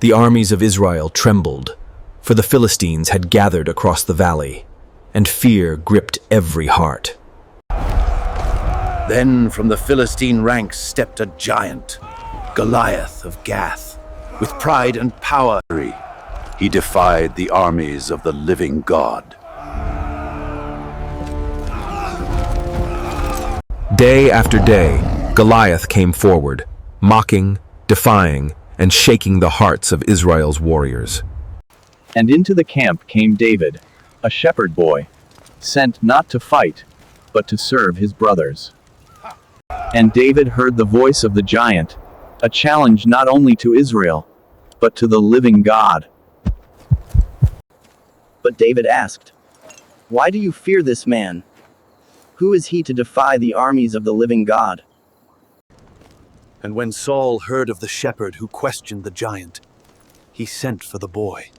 The armies of Israel trembled, for the Philistines had gathered across the valley, and fear gripped every heart. Then from the Philistine ranks stepped a giant, Goliath of Gath. With pride and power, he defied the armies of the living God. Day after day, Goliath came forward, mocking, defying, and shaking the hearts of Israel's warriors. And into the camp came David, a shepherd boy, sent not to fight, but to serve his brothers. And David heard the voice of the giant, a challenge not only to Israel, but to the living God. But David asked, "Why do you fear this man? Who is he to defy the armies of the living God?" And when Saul heard of the shepherd who questioned the giant, he sent for the boy.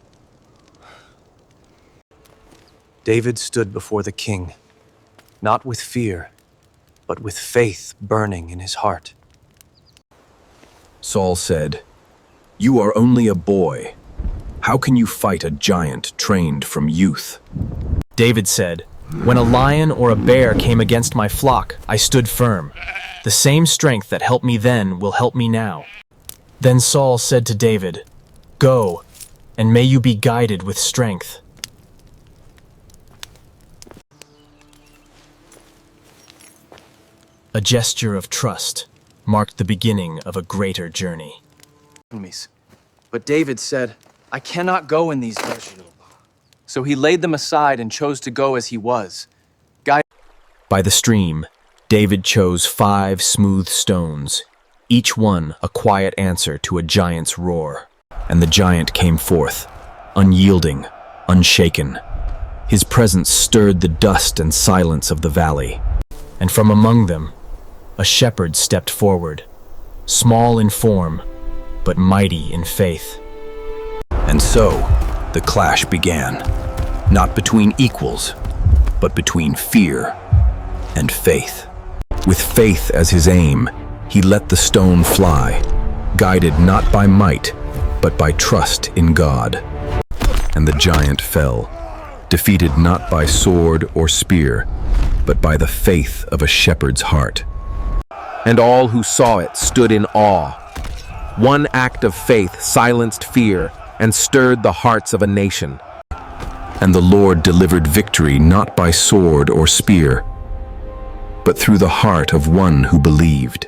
David stood before the king, not with fear, but with faith burning in his heart. Saul said, "You are only a boy. How can you fight a giant trained from youth?" David said, "When a lion or a bear came against my flock, I stood firm. The same strength that helped me then will help me now." Then Saul said to David, "Go, and may you be guided with strength." A gesture of trust marked the beginning of a greater journey. But David said, "I cannot go in these directions." So he laid them aside and chose to go as he was. By the stream, David chose 5 smooth stones, each one a quiet answer to a giant's roar. And the giant came forth, unyielding, unshaken. His presence stirred the dust and silence of the valley. And from among them, a shepherd stepped forward, small in form, but mighty in faith. And so, the clash began, not between equals, but between fear and faith. With faith as his aim, he let the stone fly, guided not by might, but by trust in God. And the giant fell, defeated not by sword or spear, but by the faith of a shepherd's heart. And all who saw it stood in awe. One act of faith silenced fear and stirred the hearts of a nation. And the Lord delivered victory not by sword or spear, but through the heart of one who believed.